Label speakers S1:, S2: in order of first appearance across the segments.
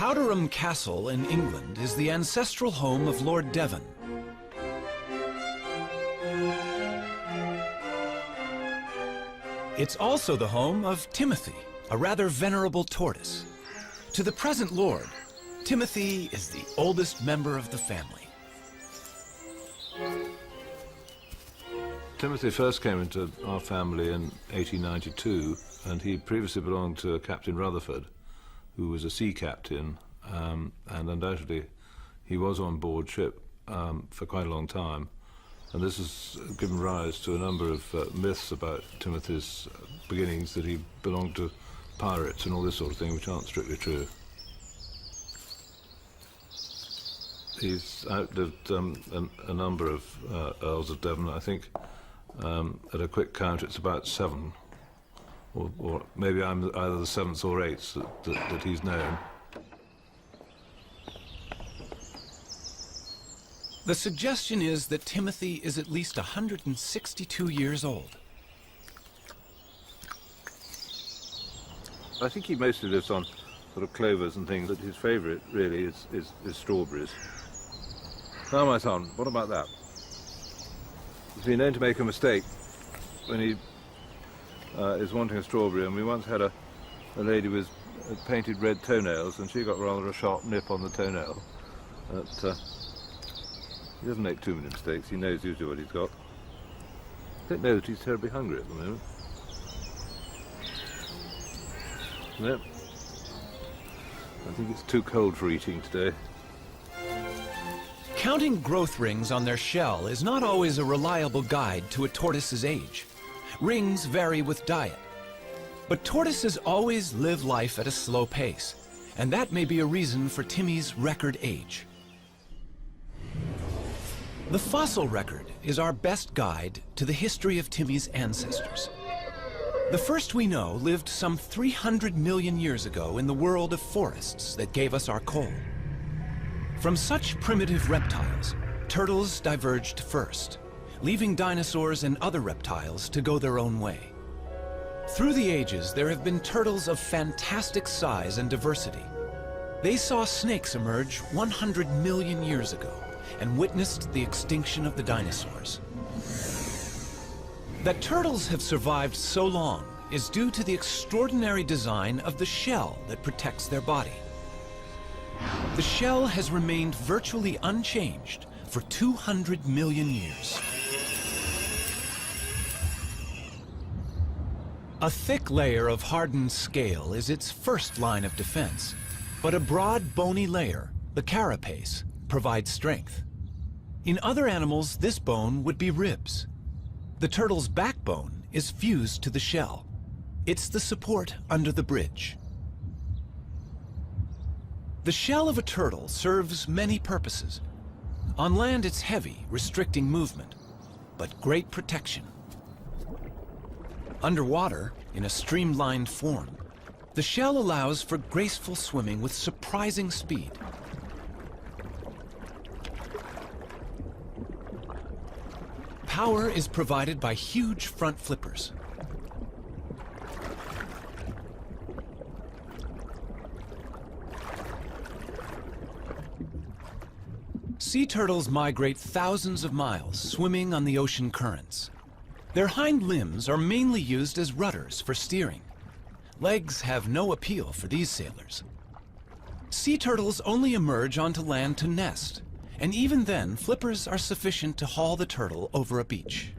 S1: Powderham Castle in England is the ancestral home of Lord Devon. It's also the home of Timothy, a rather venerable tortoise. To the present lord, Timothy is the oldest member of the family.
S2: Timothy first came into our family in 1892, and he previously belonged to Captain Rutherford, who was a sea captain, and undoubtedly he was on board ship for quite a long time. And this has given rise to a number of myths about Timothy's beginnings, that he belonged to pirates and all this sort of thing, which aren't strictly true. He's outlived a number of Earls of Devon. I think at a quick count it's about 7, or maybe I'm either the 7th or 8th that he's known.
S1: The suggestion is that Timothy is at least 162 years old.
S2: I think he mostly lives on sort of clovers and things, but his favourite really is strawberries. Now, my son, what about that? He's been known to make a mistake when he is wanting a strawberry, and we once had a lady with painted red toenails, and she got rather a sharp nip on the toenail. But, he doesn't make too many mistakes. He knows usually what he's got. I don't know that he's terribly hungry at the moment. No. I think it's too cold for eating today.
S1: Counting growth rings on their shell is not always a reliable guide to a tortoise's age. Rings vary with diet. But tortoises always live life at a slow pace, and that may be a reason for Timmy's record age. The fossil record is our best guide to the history of Timmy's ancestors. The first we know lived some 300 million years ago in the world of forests that gave us our coal. From such primitive reptiles, turtles diverged first, leaving dinosaurs and other reptiles to go their own way. Through the ages, there have been turtles of fantastic size and diversity. They saw snakes emerge 100 million years ago and witnessed the extinction of the dinosaurs. That turtles have survived so long is due to the extraordinary design of the shell that protects their body. The shell has remained virtually unchanged for 200 million years. A thick layer of hardened scale is its first line of defense, but a broad, bony layer, the carapace, provides strength. In other animals, this bone would be ribs. The turtle's backbone is fused to the shell. It's the support under the bridge. The shell of a turtle serves many purposes. On land, it's heavy, restricting movement, but great protection. Underwater, in a streamlined form, the shell allows for graceful swimming with surprising speed. Power is provided by huge front flippers. Sea turtles migrate thousands of miles, swimming on the ocean currents. Their hind limbs are mainly used as rudders for steering. Legs have no appeal for these sailors. Sea turtles only emerge onto land to nest, and even then, flippers are sufficient to haul the turtle over a beach.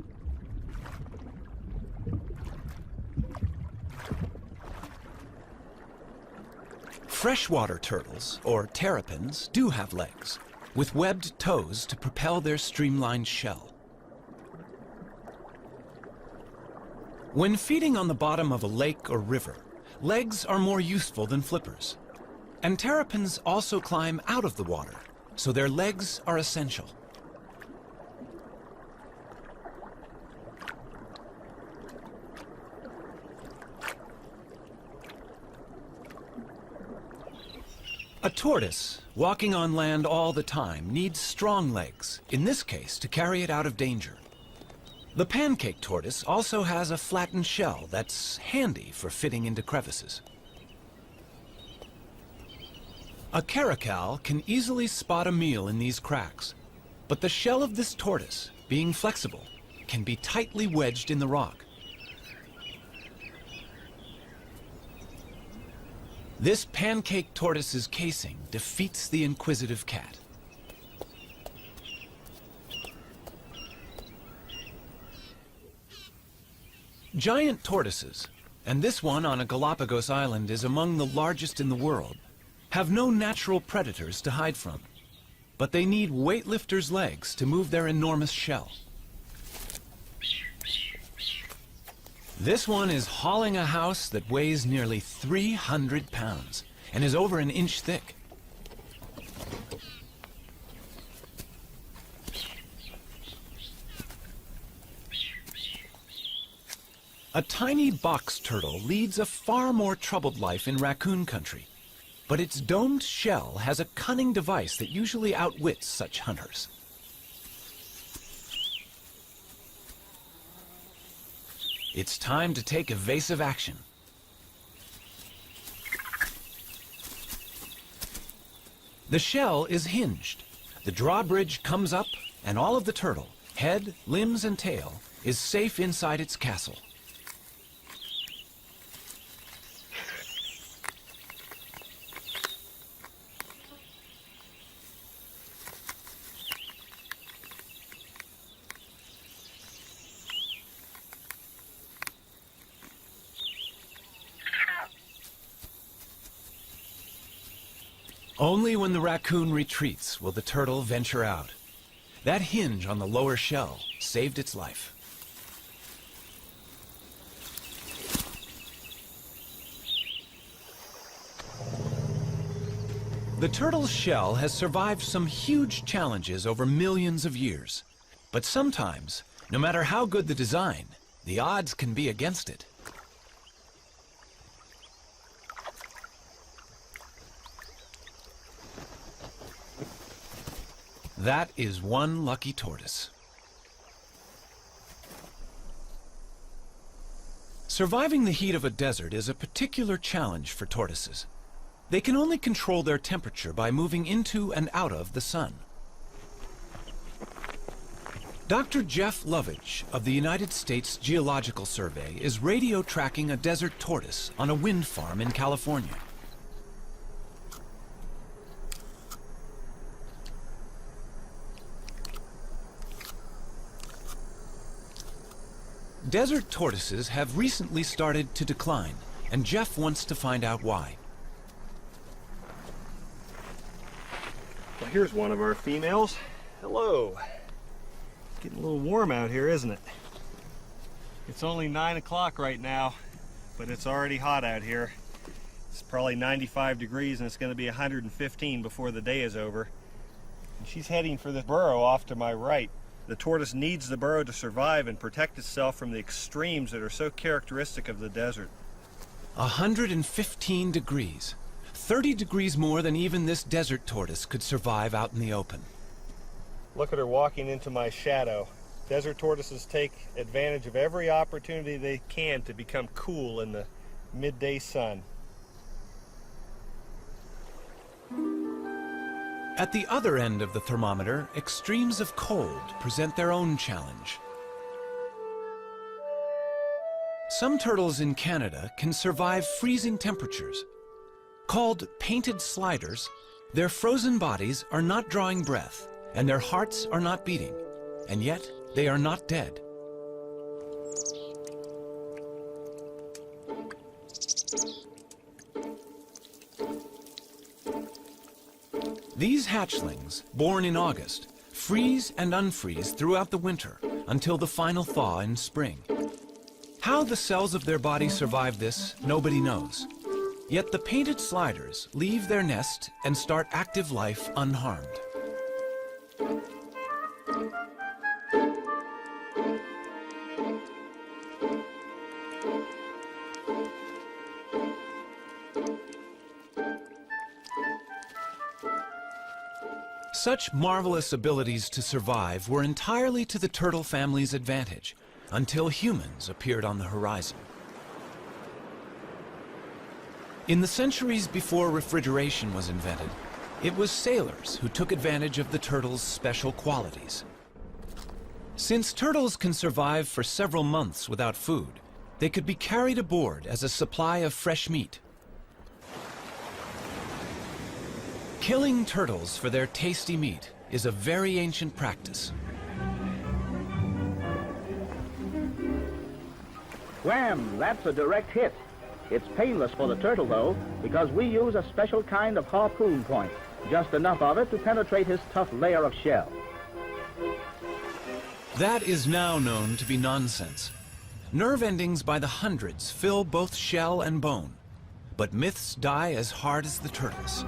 S1: Freshwater turtles, or terrapins, do have legs, with webbed toes to propel their streamlined shell. When feeding on the bottom of a lake or river, legs are more useful than flippers. And terrapins also climb out of the water, so their legs are essential. A tortoise, walking on land all the time, needs strong legs, in this case to carry it out of danger. The pancake tortoise also has a flattened shell that's handy for fitting into crevices. A caracal can easily spot a meal in these cracks, but the shell of this tortoise, being flexible, can be tightly wedged in the rock. This pancake tortoise's casing defeats the inquisitive cat. Giant tortoises, and this one on a Galapagos island is among the largest in the world, have no natural predators to hide from, but they need weightlifters' legs to move their enormous shell. This one is hauling a house that weighs nearly 300 pounds and is over an inch thick. A tiny box turtle leads a far more troubled life in raccoon country, but its domed shell has a cunning device that usually outwits such hunters. It's time to take evasive action. The shell is hinged. The drawbridge comes up, and all of the turtle, head, limbs, and tail, is safe inside its castle. Only when the raccoon retreats will the turtle venture out. That hinge on the lower shell saved its life. The turtle's shell has survived some huge challenges over millions of years. But sometimes, no matter how good the design, the odds can be against it. That is one lucky tortoise. Surviving the heat of a desert is a particular challenge for tortoises. They can only control their temperature by moving into and out of the sun. Dr. Jeff Lovage of the United States Geological Survey is radio tracking a desert tortoise on a wind farm in California. Desert tortoises have recently started to decline, and Jeff wants to find out why.
S3: Well, here's one of our females. Hello. Getting a little warm out here, isn't it? It's only 9 o'clock right now, but it's already hot out here. It's probably 95 degrees and it's going to be 115 before the day is over. And she's heading for the burrow off to my right. The tortoise needs the burrow to survive and protect itself from the extremes that are so characteristic of the desert.
S1: 115 degrees. 30 degrees more than even this desert tortoise could survive out in the open.
S3: Look at her walking into my shadow. Desert tortoises take advantage of every opportunity they can to become cool in the midday sun.
S1: At the other end of the thermometer, extremes of cold present their own challenge. Some turtles in Canada can survive freezing temperatures. Called painted sliders, their frozen bodies are not drawing breath, and their hearts are not beating, and yet they are not dead. These hatchlings, born in August, freeze and unfreeze throughout the winter until the final thaw in spring. How the cells of their body survive this, nobody knows. Yet the painted sliders leave their nest and start active life unharmed. Such marvelous abilities to survive were entirely to the turtle family's advantage, until humans appeared on the horizon. In the centuries before refrigeration was invented, it was sailors who took advantage of the turtle's special qualities. Since turtles can survive for several months without food, they could be carried aboard as a supply of fresh meat. Killing turtles for their tasty meat is a very ancient practice.
S4: Wham! That's a direct hit. It's painless for the turtle, though, because we use a special kind of harpoon point, just enough of it to penetrate his tough layer of shell.
S1: That is now known to be nonsense. Nerve endings by the hundreds fill both shell and bone, but myths die as hard as the turtles.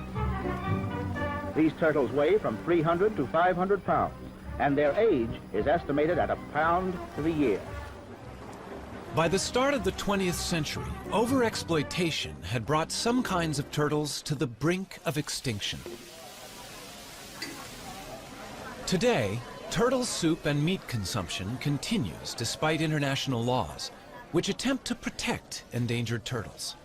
S4: These turtles weigh from 300 to 500 pounds, and their age is estimated at 1 pound to the year.
S1: By the start of the 20th century, overexploitation had brought some kinds of turtles to the brink of extinction. Today, turtle soup and meat consumption continues despite international laws, which attempt to protect endangered turtles.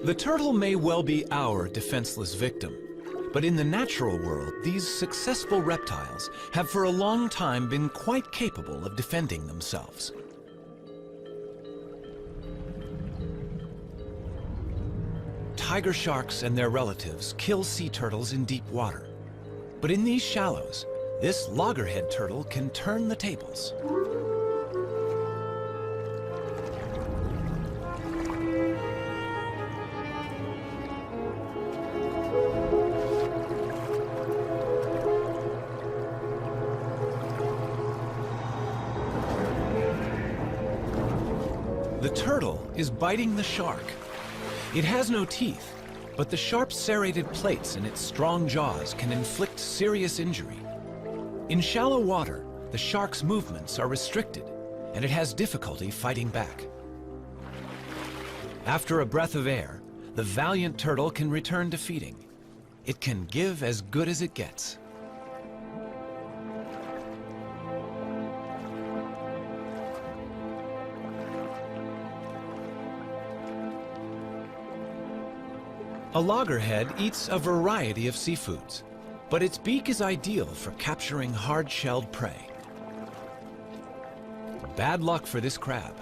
S1: The turtle may well be our defenseless victim, but in the natural world, these successful reptiles have for a long time been quite capable of defending themselves. Tiger sharks and their relatives kill sea turtles in deep water. But in these shallows, this loggerhead turtle can turn the tables. The turtle is biting the shark. It has no teeth, but the sharp serrated plates in its strong jaws can inflict serious injury. In shallow water, the shark's movements are restricted, and it has difficulty fighting back. After a breath of air, the valiant turtle can return to feeding. It can give as good as it gets. A loggerhead eats a variety of seafoods, but its beak is ideal for capturing hard-shelled prey. Bad luck for this crab.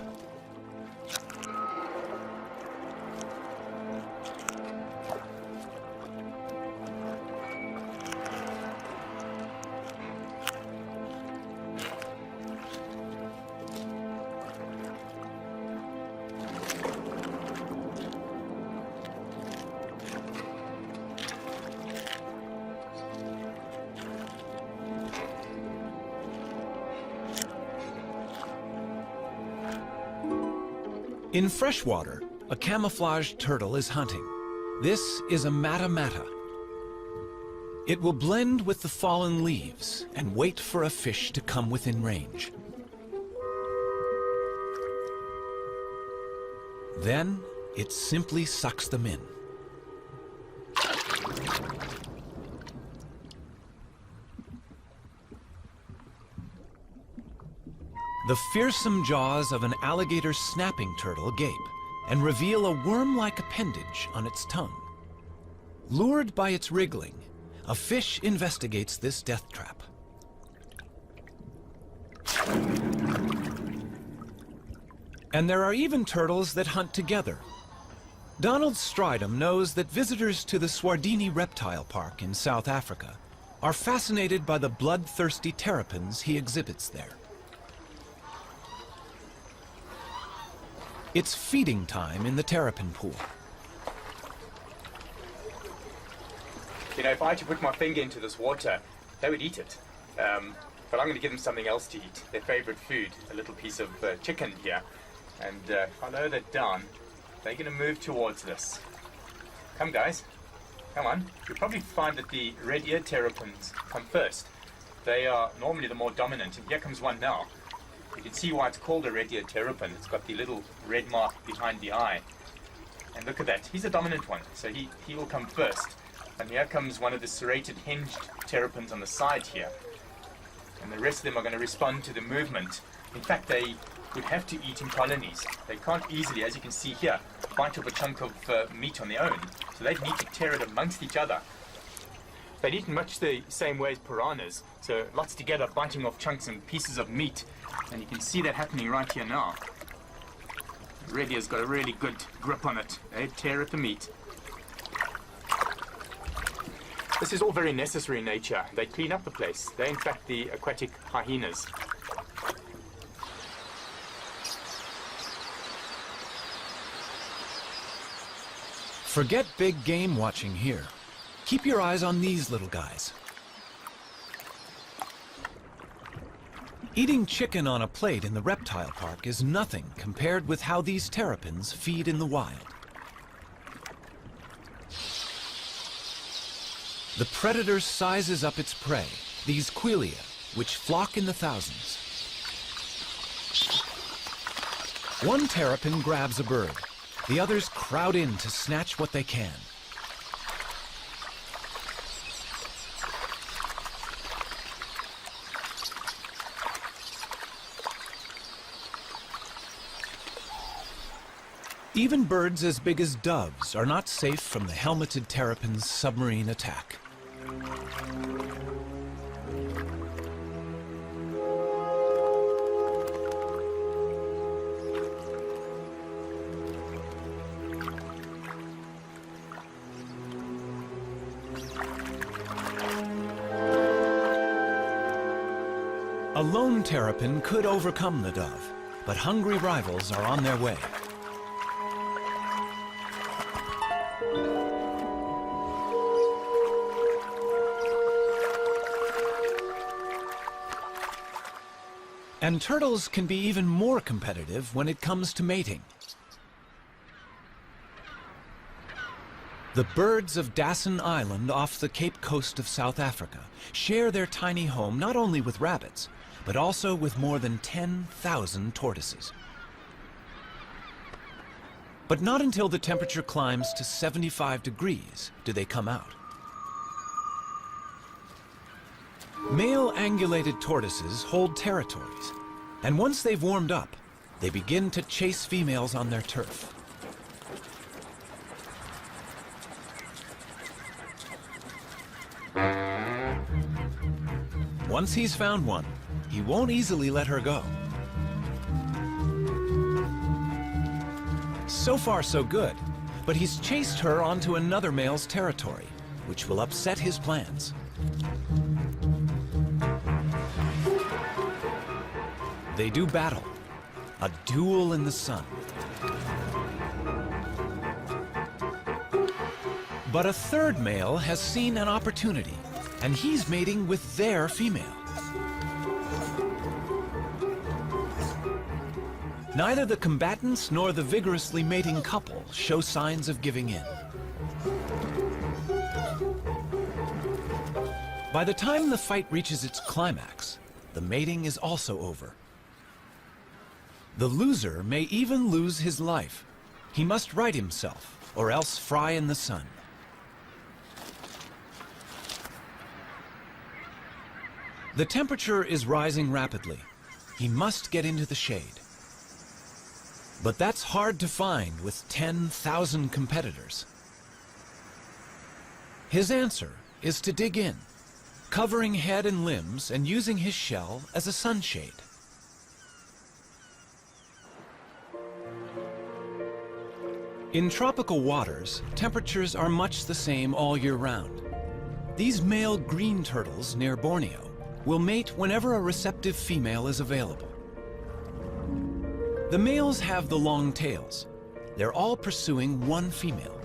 S1: In freshwater, a camouflaged turtle is hunting. This is a mata-mata. It will blend with the fallen leaves and wait for a fish to come within range. Then, it simply sucks them in. The fearsome jaws of an alligator snapping turtle gape and reveal a worm-like appendage on its tongue. Lured by its wriggling, a fish investigates this death trap. And there are even turtles that hunt together. Donald Stridham knows that visitors to the Swardini Reptile Park in South Africa are fascinated by the bloodthirsty terrapins he exhibits there. It's feeding time in the terrapin pool.
S5: You know, if I had to put my finger into this water, they would eat it. But I'm going to give them something else to eat, their favorite food, a little piece of chicken here. And if I lower that down, they're going to move towards this. Come, guys. Come on. You'll probably find that the red-eared terrapins come first. They are normally the more dominant, and here comes one now. You can see why it's called a red-eared terrapin. It's got the little red mark behind the eye. And look at that. He's a dominant one, so he will come first. And here comes one of the serrated hinged terrapins on the side here. And the rest of them are going to respond to the movement. In fact, they would have to eat in colonies. They can't easily, as you can see here, bite off a chunk of meat on their own. So they'd need to tear it amongst each other. They'd eat in much the same way as piranhas. So lots together, biting off chunks and pieces of meat. And you can see that happening right here now. The red ear's got a really good grip on it. They tear at the meat. This is all very necessary in nature. They clean up the place. They're in fact the aquatic hyenas.
S1: Forget big game watching here. Keep your eyes on these little guys. Eating chicken on a plate in the reptile park is nothing compared with how these terrapins feed in the wild. The predator sizes up its prey, these quelea, which flock in the thousands. One terrapin grabs a bird. The others crowd in to snatch what they can. Even birds as big as doves are not safe from the helmeted terrapin's submarine attack. A lone terrapin could overcome the dove, but hungry rivals are on their way. And turtles can be even more competitive when it comes to mating. The birds of Dassin Island off the Cape Coast of South Africa share their tiny home not only with rabbits, but also with more than 10,000 tortoises. But not until the temperature climbs to 75 degrees do they come out. Male angulated tortoises hold territories, and once they've warmed up, they begin to chase females on their turf. Once he's found one, he won't easily let her go. So far, so good, but he's chased her onto another male's territory, which will upset his plans. They do battle, a duel in the sun. But a third male has seen an opportunity, and he's mating with their female. Neither the combatants nor the vigorously mating couple show signs of giving in. By the time the fight reaches its climax, the mating is also over. The loser may even lose his life. He must right himself, or else fry in the sun. The temperature is rising rapidly. He must get into the shade. But that's hard to find with 10,000 competitors. His answer is to dig in, covering head and limbs and using his shell as a sunshade. In tropical waters, temperatures are much the same all year round. These male green turtles near Borneo will mate whenever a receptive female is available. The males have the long tails. They're all pursuing one female.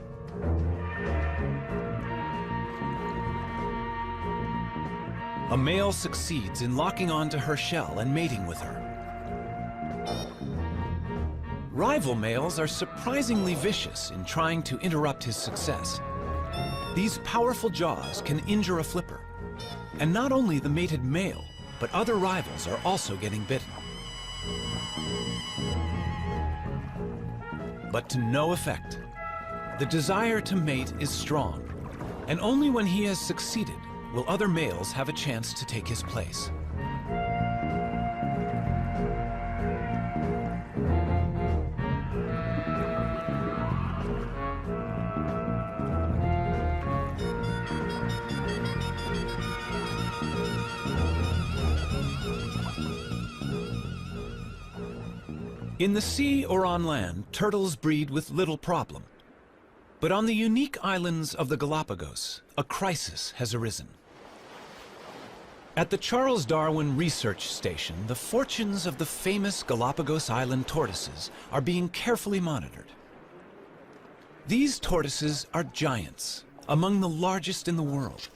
S1: A male succeeds in locking onto her shell and mating with her. Rival males are surprisingly vicious in trying to interrupt his success. These powerful jaws can injure a flipper. And not only the mated male, but other rivals are also getting bitten. But to no effect. The desire to mate is strong, and only when he has succeeded will other males have a chance to take his place. In the sea or on land, turtles breed with little problem. But on the unique islands of the Galapagos, a crisis has arisen. At the Charles Darwin Research Station, the fortunes of the famous Galapagos Island tortoises are being carefully monitored. These tortoises are giants, among the largest in the world.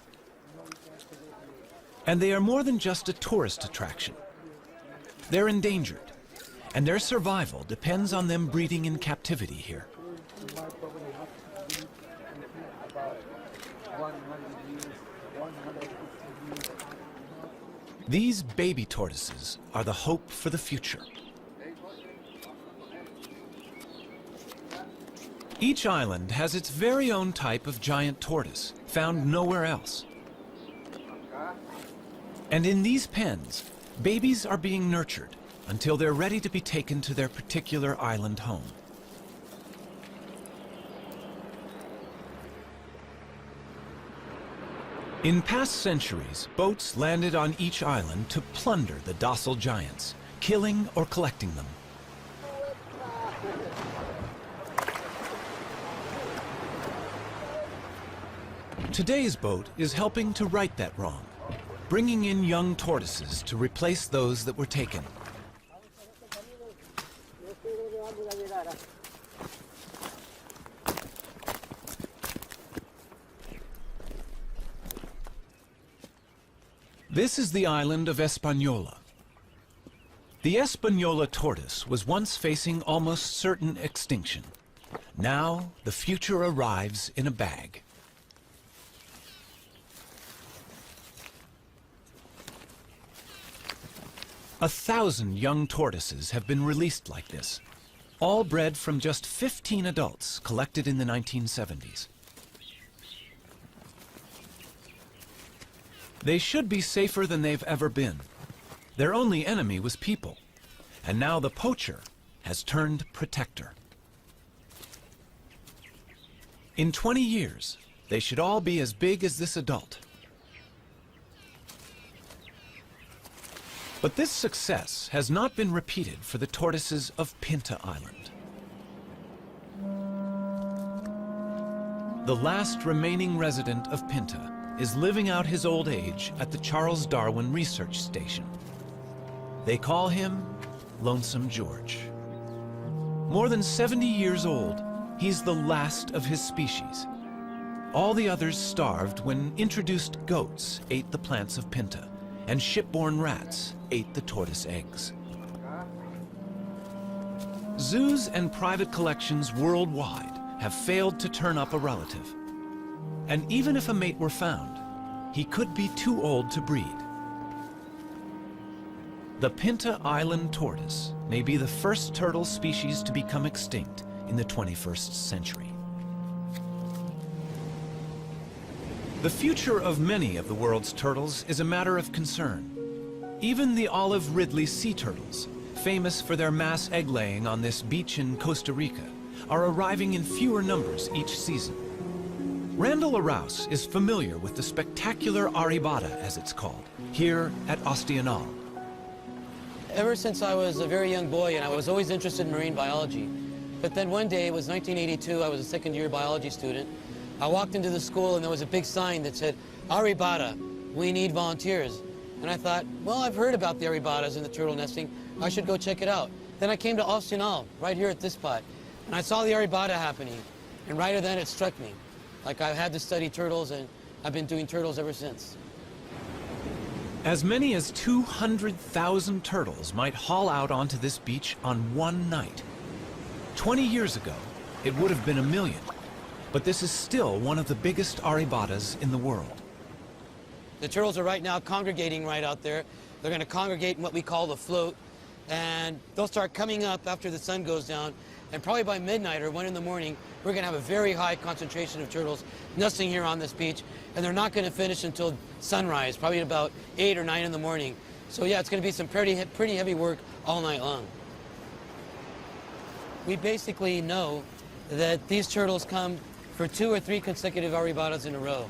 S1: And they are more than just a tourist attraction. They're endangered, and their survival depends on them breeding in captivity here. These baby tortoises are the hope for the future. Each island has its very own type of giant tortoise, found nowhere else. And in these pens, babies are being nurtured until they're ready to be taken to their particular island home. In past centuries, boats landed on each island to plunder the docile giants, killing or collecting them. Today's boat is helping to right that wrong, bringing in young tortoises to replace those that were taken. This is the island of Hispaniola. The Hispaniola tortoise was once facing almost certain extinction. Now, the future arrives in a bag. A 1,000 young tortoises have been released like this, all bred from just 15 adults collected in the 1970s. They should be safer than they've ever been. Their only enemy was people, and now the poacher has turned protector. In 20 years, they should all be as big as this adult. But this success has not been repeated for the tortoises of Pinta Island. The last remaining resident of Pinta is living out his old age at the Charles Darwin Research Station. They call him Lonesome George. More than 70 years old, he's the last of his species. All the others starved when introduced goats ate the plants of Pinta, and shipborne rats ate the tortoise eggs. Zoos and private collections worldwide have failed to turn up a relative. And even if a mate were found, he could be too old to breed. The Pinta Island tortoise may be the first turtle species to become extinct in the 21st century. The future of many of the world's turtles is a matter of concern. Even the olive Ridley sea turtles, famous for their mass egg-laying on this beach in Costa Rica, are arriving in fewer numbers each season. Randall Arouse is familiar with the spectacular aribata, as it's called, here at Ostional.
S6: Ever since I was a very young boy, and I was always interested in marine biology. But then one day, it was 1982, I was a second-year biology student. I walked into the school and there was a big sign that said, Aribata, we need volunteers. And I thought, well, I've heard about the Aribatas and the turtle nesting. I should go check it out. Then I came to Ostional, right here at this spot, and I saw the Aribata happening. And right then it struck me. Like I had to study turtles, and I've been doing turtles ever since.
S1: As many as 200,000 turtles might haul out onto this beach on one night. 20 years ago, it would have been 1 million, but this is still one of the biggest aribatas in the world.
S6: The turtles are right now congregating right out there. They're going to congregate in what we call the float, and they'll start coming up after the sun goes down, and probably by midnight or 1 in the morning, we're going to have a very high concentration of turtles nesting here on this beach, and they're not going to finish until sunrise, probably about 8 or 9 in the morning. So yeah, it's going to be some pretty heavy work all night long. We basically know that these turtles come for 2 or 3 consecutive aribatas in a row.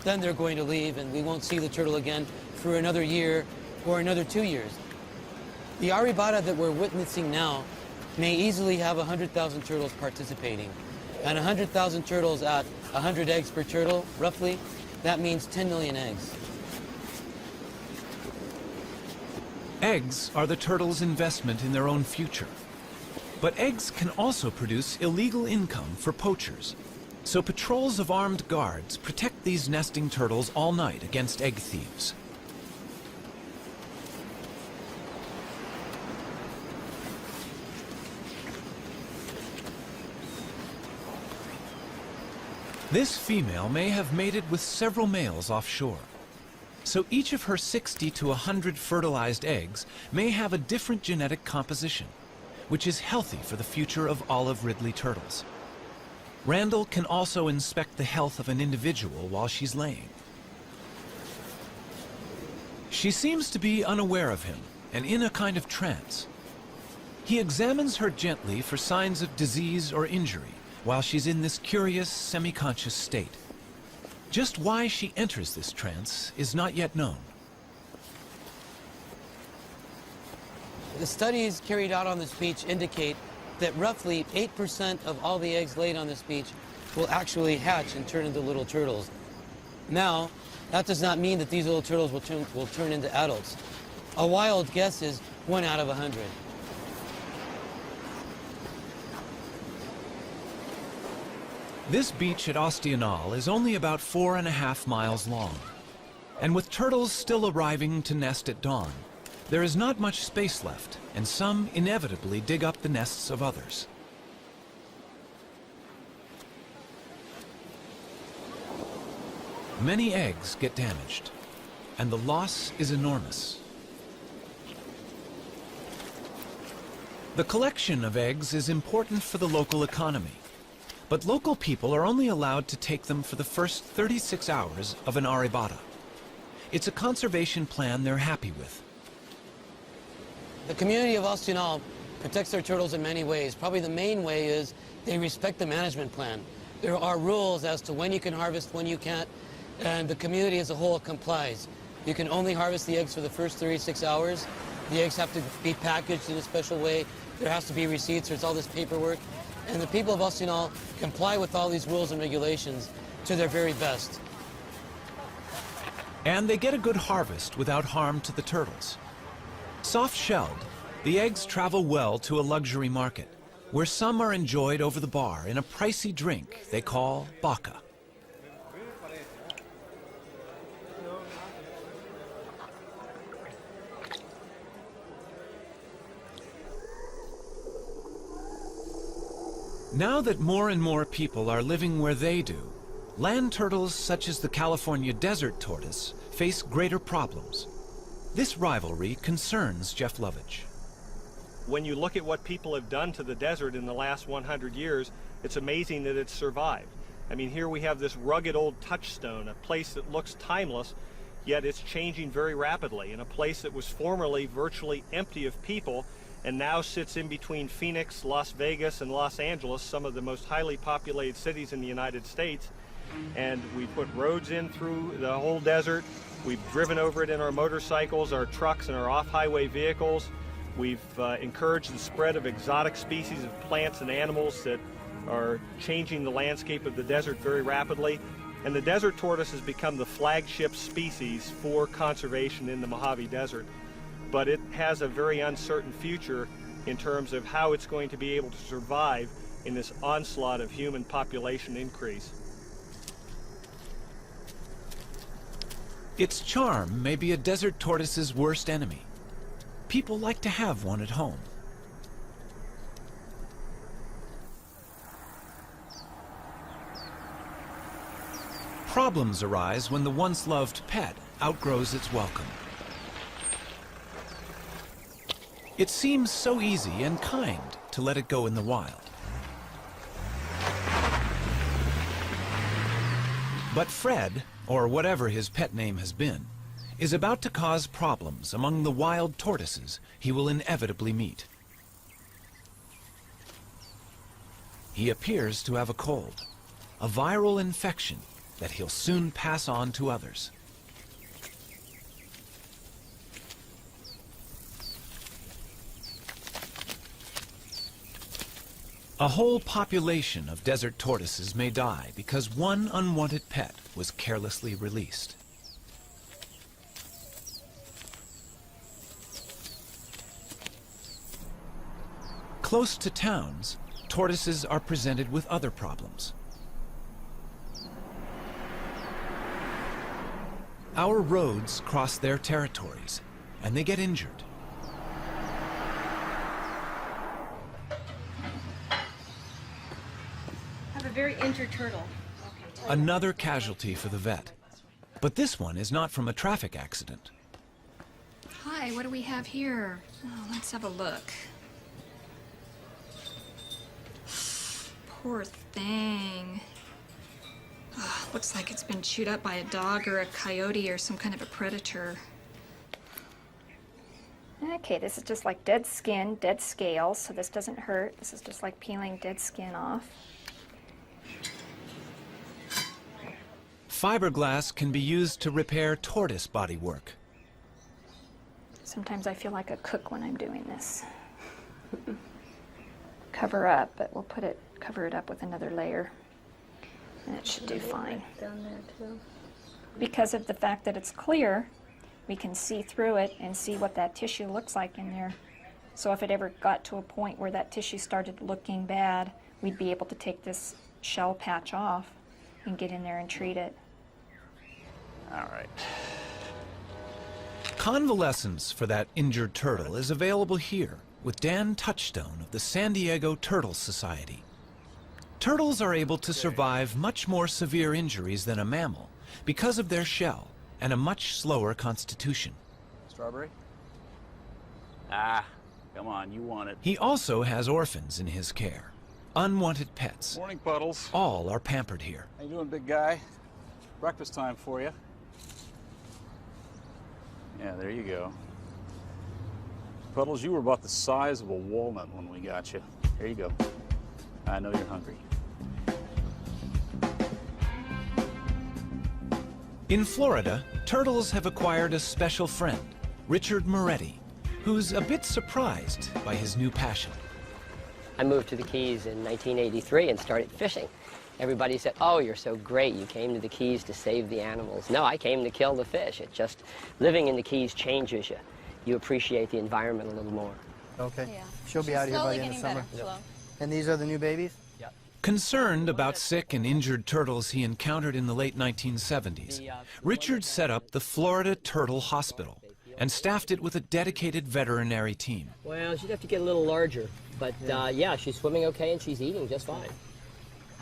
S6: Then they're going to leave, and we won't see the turtle again for another year or another 2 years. The aribata that we're witnessing now may easily have 100,000 turtles participating. And 100,000 turtles at 100 eggs per turtle, roughly, that means 10 million eggs.
S1: Eggs are the turtles' investment in their own future. But eggs can also produce illegal income for poachers. So patrols of armed guards protect these nesting turtles all night against egg thieves. This female may have mated with several males offshore. So each of her 60 to 100 fertilized eggs may have a different genetic composition, which is healthy for the future of olive ridley turtles. Randall can also inspect the health of an individual while she's laying. She seems to be unaware of him and in a kind of trance. He examines her gently for signs of disease or injury while she's in this curious, semi-conscious state. Just why she enters this trance is not yet known.
S6: The studies carried out on this beach indicate that roughly 8% of all the eggs laid on this beach will actually hatch and turn into little turtles. Now, that does not mean that these little turtles will turn into adults. A wild guess is 1 out of 100.
S1: This beach at Ostional is only about 4.5 miles long. And with turtles still arriving to nest at dawn, there is not much space left, and some inevitably dig up the nests of others. Many eggs get damaged, and the loss is enormous. The collection of eggs is important for the local economy, but local people are only allowed to take them for the first 36 hours of an arribada. It's a conservation plan they're happy with.
S6: The community of Ostional protects their turtles in many ways. Probably the main way is they respect the management plan. There are rules as to when you can harvest, when you can't, and the community as a whole complies. You can only harvest the eggs for the first 36 hours. The eggs have to be packaged in a special way. There has to be receipts. There's all this paperwork. And the people of Ostional comply with all these rules and regulations to their very best.
S1: And they get a good harvest without harm to the turtles. Soft-shelled, the eggs travel well to a luxury market, where some are enjoyed over the bar in a pricey drink they call baka. Now that more and more people are living where they do, land turtles such as the California desert tortoise face greater problems. This rivalry concerns Jeff Lovage.
S3: When you look at what people have done to the desert in the last 100 years, it's amazing that it's survived. I mean, here we have this rugged old touchstone, a place that looks timeless, yet it's changing very rapidly, in a place that was formerly virtually empty of people and now sits in between Phoenix, Las Vegas, and Los Angeles, some of the most highly populated cities in the United States. And we put roads in through the whole desert. We've driven over it in our motorcycles, our trucks, and our off-highway vehicles. We've encouraged the spread of exotic species of plants and animals that are changing the landscape of the desert very rapidly. And the desert tortoise has become the flagship species for conservation in the Mojave Desert. But it has a very uncertain future in terms of how it's going to be able to survive in this onslaught of human population increase.
S1: Its charm may be a desert tortoise's worst enemy. People like to have one at home. Problems arise when the once-loved pet outgrows its welcome. It seems so easy and kind to let it go in the wild. But Fred, or whatever his pet name has been, is about to cause problems among the wild tortoises he will inevitably meet. He appears to have a cold, a viral infection that he'll soon pass on to others. A whole population of desert tortoises may die because one unwanted pet was carelessly released. Close to towns, tortoises are presented with other problems. Our roads cross their territories, and they get injured.
S7: Have a very injured turtle.
S1: Another casualty for the vet. But this one is not from a traffic accident.
S7: Hi, what do we have here? Oh, let's have a look. Poor thing. Oh, looks like it's been chewed up by a dog or a coyote or some kind of a predator.
S8: Okay, this is just like dead skin, dead scales, so this doesn't hurt. This is just like peeling dead skin off.
S1: Fiberglass can be used to repair tortoise bodywork.
S8: Sometimes I feel like a cook when I'm doing this. Cover up, but we'll cover it up with another layer, and it should do fine.
S9: Down there too.
S8: Because of the fact that it's clear, we can see through it and see what that tissue looks like in there. So if it ever got to a point where that tissue started looking bad, we'd be able to take this shell patch off and get in there and treat it.
S3: All right.
S1: Convalescence for that injured turtle is available here with Dan Touchstone of the San Diego Turtle Society. Turtles are able to survive much more severe injuries than a mammal because of their shell and a much slower constitution.
S10: Strawberry? Ah, come on, you want it.
S1: He also has orphans in his care, unwanted pets.
S10: Morning, Puddles.
S1: All are pampered here.
S10: How you doing, big guy? Breakfast time for you. Yeah, there you go. Puddles, you were about the size of a walnut when we got you. Here you go. I know you're hungry.
S1: In Florida, turtles have acquired a special friend, Richard Moretti, who's a bit surprised by his new passion.
S11: I moved to the Keys in 1983 and started fishing. Everybody said, oh, you're so great, you came to the Keys to save the animals. No, I came to kill the fish. It just, living in the Keys changes you. You appreciate the environment a little more.
S12: Okay.
S9: Yeah.
S12: She'll be out here by the end of summer. And these are the new babies?
S11: Yep.
S1: Concerned about sick and injured turtles he encountered in the late 1970s, Richard set up the Florida Turtle Hospital and staffed it with a dedicated veterinary team.
S11: Well, she'd have to get a little larger, but yeah, she's swimming okay and she's eating just fine.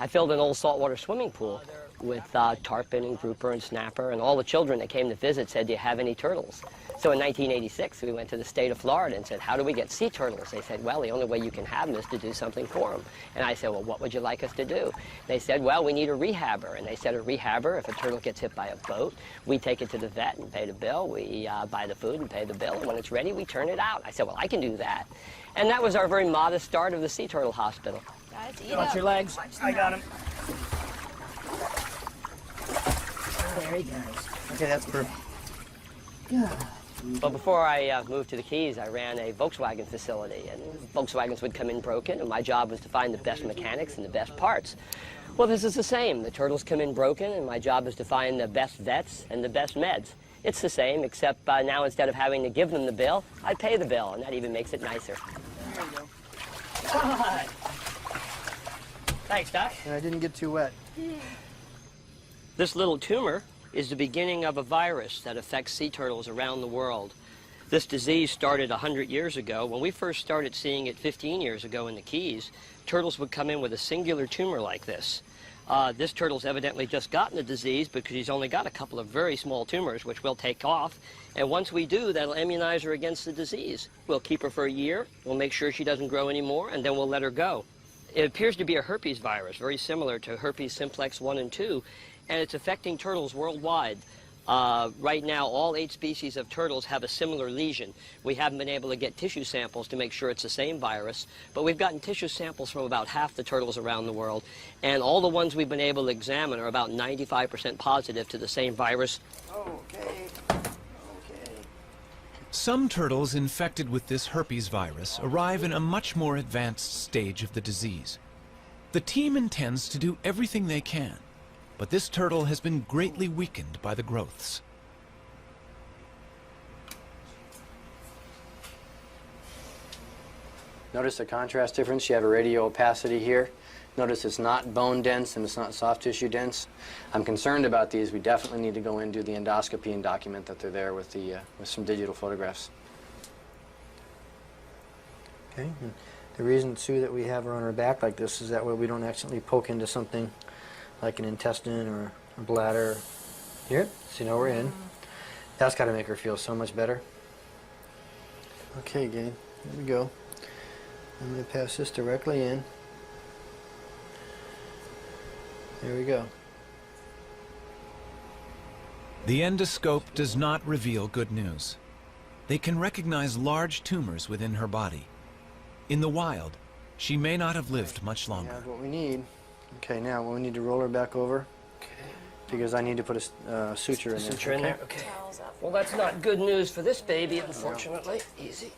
S11: I filled an old saltwater swimming pool with tarpon and grouper and snapper, and all the children that came to visit said, do you have any turtles? So in 1986, we went to the state of Florida and said, how do we get sea turtles? They said, well, the only way you can have them is to do something for them. And I said, well, what would you like us to do? They said, well, we need a rehabber. And they said, a rehabber, if a turtle gets hit by a boat, we take it to the vet and pay the bill. We buy the food and pay the bill. And when it's ready, we turn it out. I said, well, I can do that. And that was our very modest start of the Sea Turtle Hospital.
S9: Guys, eat
S11: Watch
S9: up.
S11: your legs.
S12: I got him.
S11: There he goes.
S12: Okay, that's perfect.
S11: Well, before I moved to the Keys, I ran a Volkswagen facility, and Volkswagens would come in broken, and my job was to find the best mechanics and the best parts. Well, this is the same. The turtles come in broken, and my job is to find the best vets and the best meds. It's the same, except now instead of having to give them the bill, I pay the bill, and that even makes it nicer.
S12: There you go.
S11: God. Thanks, Doc.
S12: And I didn't get too wet.
S11: This little tumor is the beginning of a virus that affects sea turtles around the world. This disease started 100 years ago. When we first started seeing it 15 years ago in the Keys, turtles would come in with a singular tumor like this. This turtle's evidently just gotten the disease because he's only got a couple of very small tumors, which we'll take off. And once we do, that'll immunize her against the disease. We'll keep her for a year, we'll make sure she doesn't grow anymore, and then we'll let her go. It appears to be a herpes virus, very similar to herpes simplex 1 and 2, and it's affecting turtles worldwide. Right now, all 8 species of turtles have a similar lesion. We haven't been able to get tissue samples to make sure it's the same virus, but we've gotten tissue samples from about half the turtles around the world, and all the ones we've been able to examine are about 95% positive to the same virus.
S12: Okay.
S1: Some turtles infected with this herpes virus arrive in a much more advanced stage of the disease. The team intends to do everything they can, but this turtle has been greatly weakened by the growths.
S12: Notice the contrast difference. You have a radio opacity here. Notice it's not bone dense and it's not soft tissue dense. I'm concerned about these. We definitely need to go in and do the endoscopy and document that they're there with some digital photographs. Okay. And the reason, too, that we have her on her back like this is that way we don't accidentally poke into something like an intestine or a bladder. Here, so you know we're in. That's got to make her feel so much better. Okay, gang, here we go. I'm going to pass this directly in. There we go.
S1: The endoscope does not reveal good news. They can recognize large tumors within her body. In the wild, she may not have lived much
S12: We
S1: longer.
S12: have what we need. Okay, now we need to roll her back over because I need to put a suture in there.
S11: Suture in there, okay. Well, that's not good news for this baby, unfortunately. Easy.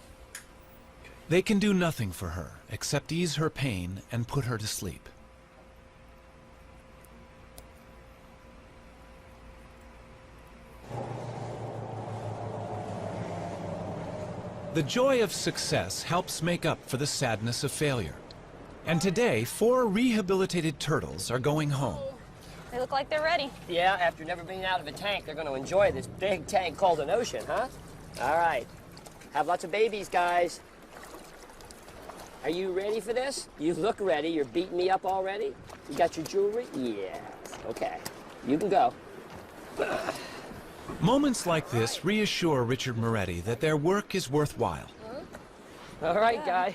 S1: They can do nothing for her except ease her pain and put her to sleep. The joy of success helps make up for the sadness of failure. And today, 4 rehabilitated turtles are going home.
S9: They look like they're ready.
S11: Yeah, after never being out of a tank, they're going to enjoy this big tank called an ocean, huh? All right. Have lots of babies, guys. Are you ready for this? You look ready. You're beating me up already? You got your jewelry? Yes. Okay. You can go.
S1: Moments like this reassure Richard Moretti that their work is worthwhile.
S11: All right, guy.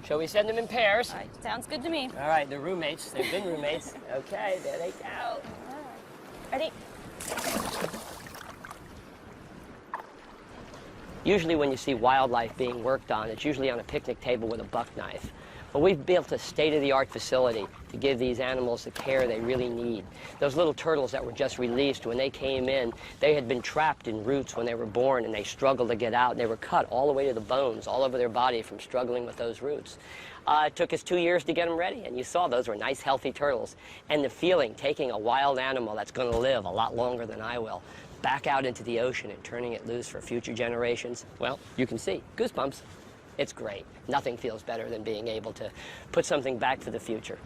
S11: Shall we send them in pairs?
S9: All right, sounds good to me.
S11: All right, they're roommates. They've been roommates. Okay, there they go.
S9: Ready?
S11: Usually when you see wildlife being worked on, it's usually on a picnic table with a buck knife. But we've built a state-of-the-art facility to give these animals the care they really need. Those little turtles that were just released, when they came in, they had been trapped in roots when they were born, and they struggled to get out. And they were cut all the way to the bones, all over their body from struggling with those roots. It took us 2 years to get them ready, and you saw those were nice, healthy turtles. And the feeling, taking a wild animal that's going to live a lot longer than I will, back out into the ocean and turning it loose for future generations, well, you can see, goosebumps. It's great. Nothing feels better than being able to put something back for the future.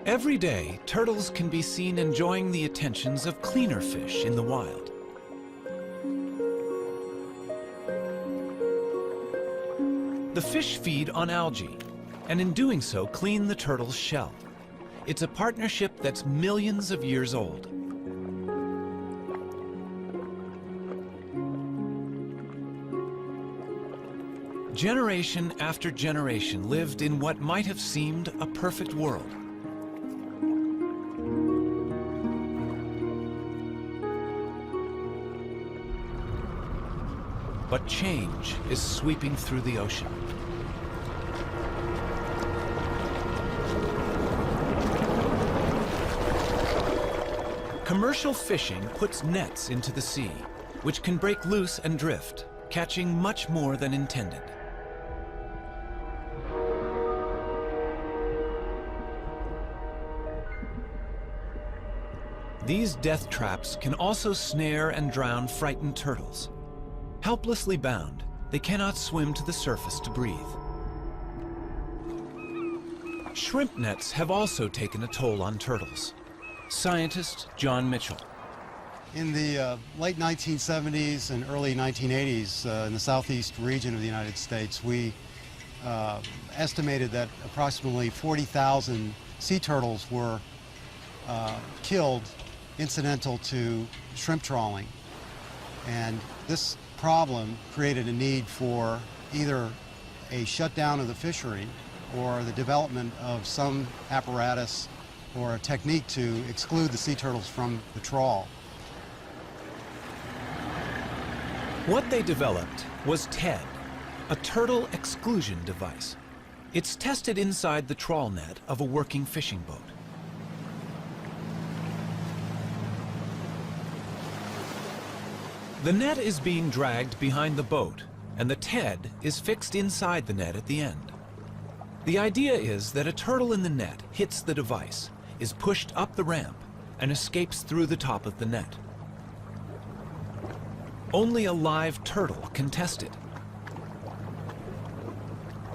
S1: Every day, turtles can be seen enjoying the attentions of cleaner fish in the wild. The fish feed on algae, and in doing so, clean the turtle's shell. It's a partnership that's millions of years old. Generation after generation lived in what might have seemed a perfect world. But change is sweeping through the ocean. Commercial fishing puts nets into the sea, which can break loose and drift, catching much more than intended. These death traps can also snare and drown frightened turtles. Helplessly bound, they cannot swim to the surface to breathe. Shrimp nets have also taken a toll on turtles. Scientist John Mitchell.
S13: In the late 1970s and early 1980s in the southeast region of the United States, we estimated that approximately 40,000 sea turtles were killed incidental to shrimp trawling. And this problem created a need for either a shutdown of the fishery or the development of some apparatus or a technique to exclude the sea turtles from the trawl.
S1: What they developed was TED, a turtle exclusion device. It's tested inside the trawl net of a working fishing boat. The net is being dragged behind the boat, and the TED is fixed inside the net at the end. The idea is that a turtle in the net hits the device, is pushed up the ramp, and escapes through the top of the net. Only a live turtle can test it.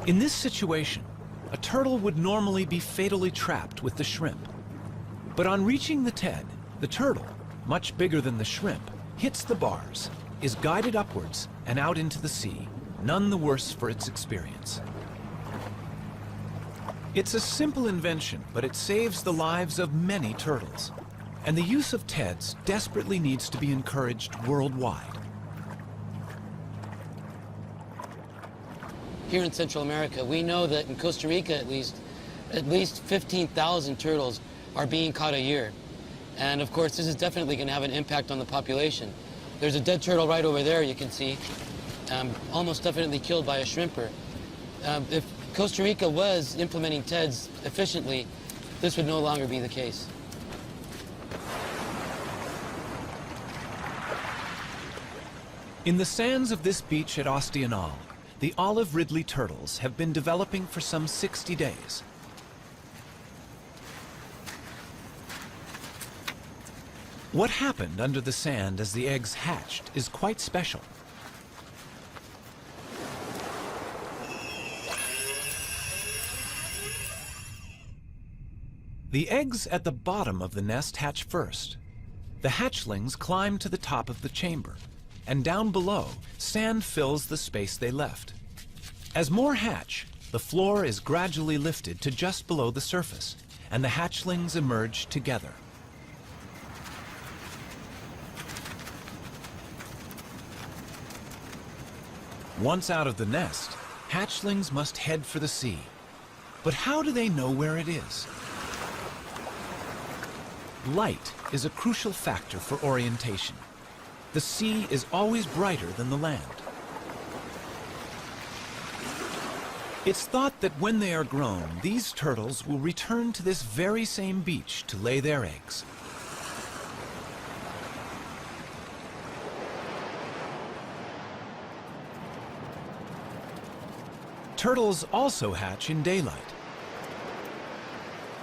S1: In this situation, a turtle would normally be fatally trapped with the shrimp. But on reaching the TED, the turtle, much bigger than the shrimp, hits the bars, is guided upwards and out into the sea, none the worse for its experience. It's a simple invention, but it saves the lives of many turtles. And the use of TEDs desperately needs to be encouraged worldwide.
S6: Here in Central America, we know that in Costa Rica at least 15,000 turtles are being caught a year. And of course, this is definitely going to have an impact on the population. There's a dead turtle right over there, you can see, almost definitely killed by a shrimper. If Costa Rica was implementing TEDs efficiently, this would no longer be the case.
S1: In the sands of this beach at Ostional, the olive ridley turtles have been developing for some 60 days. What happened under the sand as the eggs hatched is quite special. The eggs at the bottom of the nest hatch first. The hatchlings climb to the top of the chamber, and down below, sand fills the space they left. As more hatch, the floor is gradually lifted to just below the surface, and the hatchlings emerge together. Once out of the nest, hatchlings must head for the sea. But how do they know where it is? Light is a crucial factor for orientation. The sea is always brighter than the land. It's thought that when they are grown, these turtles will return to this very same beach to lay their eggs. Turtles also hatch in daylight.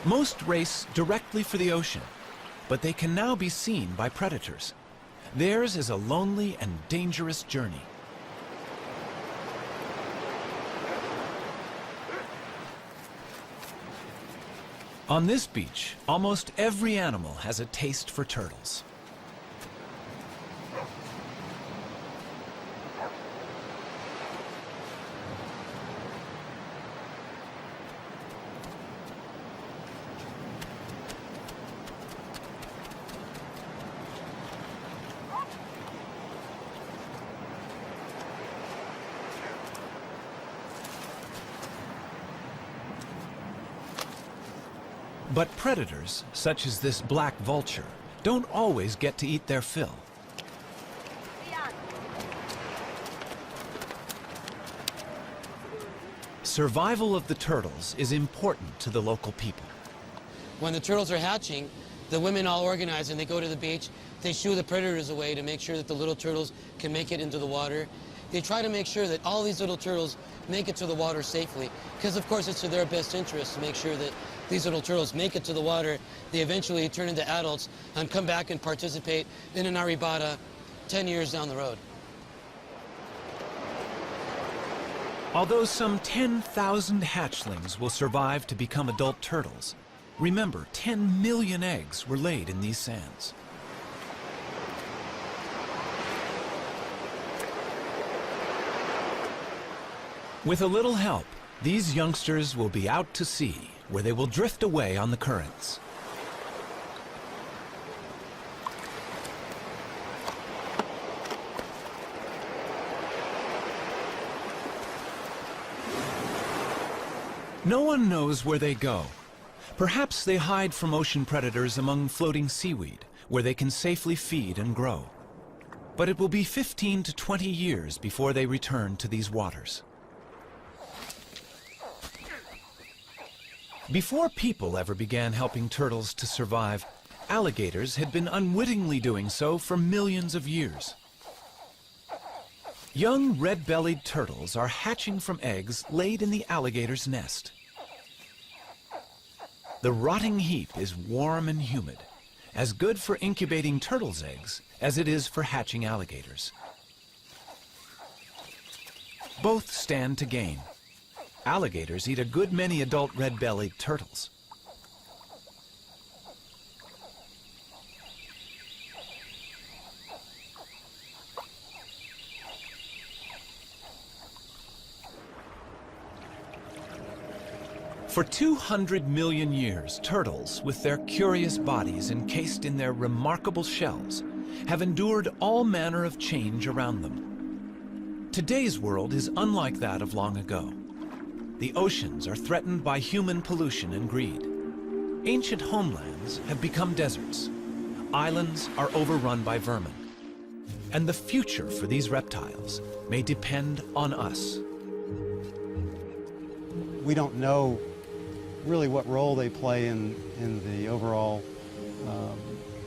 S1: Most race directly for the ocean, but they can now be seen by predators. Theirs is a lonely and dangerous journey. On this beach, almost every animal has a taste for turtles. But predators, such as this black vulture, don't always get to eat their fill. Survival of the turtles is important to the local people.
S6: When the turtles are hatching, the women all organize and they go to the beach. They shoo the predators away to make sure that the little turtles can make it into the water. They try to make sure that all these little turtles make it to the water safely, because of course it's to their best interest to make sure that these little turtles make it to the water. They eventually turn into adults and come back and participate in an arribada 10 years down the road.
S1: Although some 10,000 hatchlings will survive to become adult turtles, remember 10 million eggs were laid in these sands. With a little help, these youngsters will be out to sea, where they will drift away on the currents. No one knows where they go. Perhaps they hide from ocean predators among floating seaweed, where they can safely feed and grow. But it will be 15 to 20 years before they return to these waters. Before people ever began helping turtles to survive, alligators had been unwittingly doing so for millions of years. Young red-bellied turtles are hatching from eggs laid in the alligator's nest. The rotting heap is warm and humid, as good for incubating turtles' eggs as it is for hatching alligators. Both stand to gain. Alligators eat a good many adult red-bellied turtles. For 200 million years, turtles, with their curious bodies encased in their remarkable shells, have endured all manner of change around them. Today's world is unlike that of long ago. The oceans are threatened by human pollution and greed. Ancient homelands have become deserts. Islands are overrun by vermin. And the future for these reptiles may depend on us.
S13: We don't know really what role they play in the overall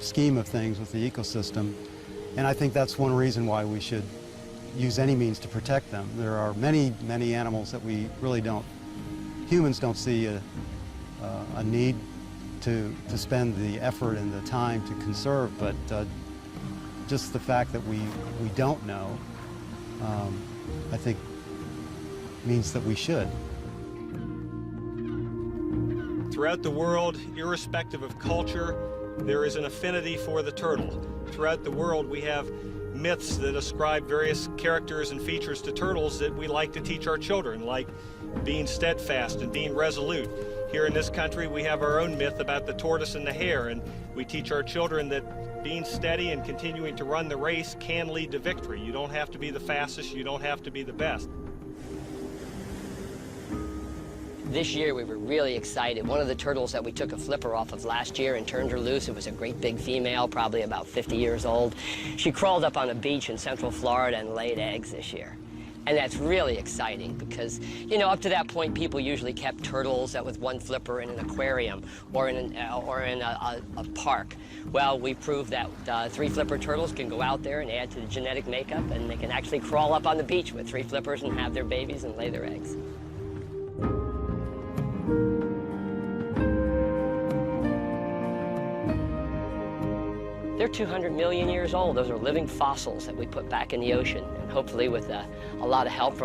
S13: scheme of things with the ecosystem. And I think that's one reason why we should use any means to protect them. There are many, many animals that we really don't, humans don't see a need to spend the effort and the time to conserve, but just the fact that we don't know, I think means that we should.
S3: Throughout the world, irrespective of culture, there is an affinity for the turtle. Throughout the world, we have myths that ascribe various characters and features to turtles that we like to teach our children, like being steadfast and being resolute. Here in this country, we have our own myth about the tortoise and the hare, and we teach our children that being steady and continuing to run the race can lead to victory. You don't have to be the fastest, you don't have to be the best.
S11: This year we were really excited. One of the turtles that we took a flipper off of last year and turned her loose, it was a great big female, probably about 50 years old. She crawled up on a beach in Central Florida and laid eggs this year. And that's really exciting because, you know, up to that point, people usually kept turtles with one flipper in an aquarium or in a park. Well, we proved that 3 flipper turtles can go out there and add to the genetic makeup, and they can actually crawl up on the beach with 3 flippers and have their babies and lay their eggs. They're 200 million years old. Those are living fossils that we put back in the ocean, and hopefully with a lot of help from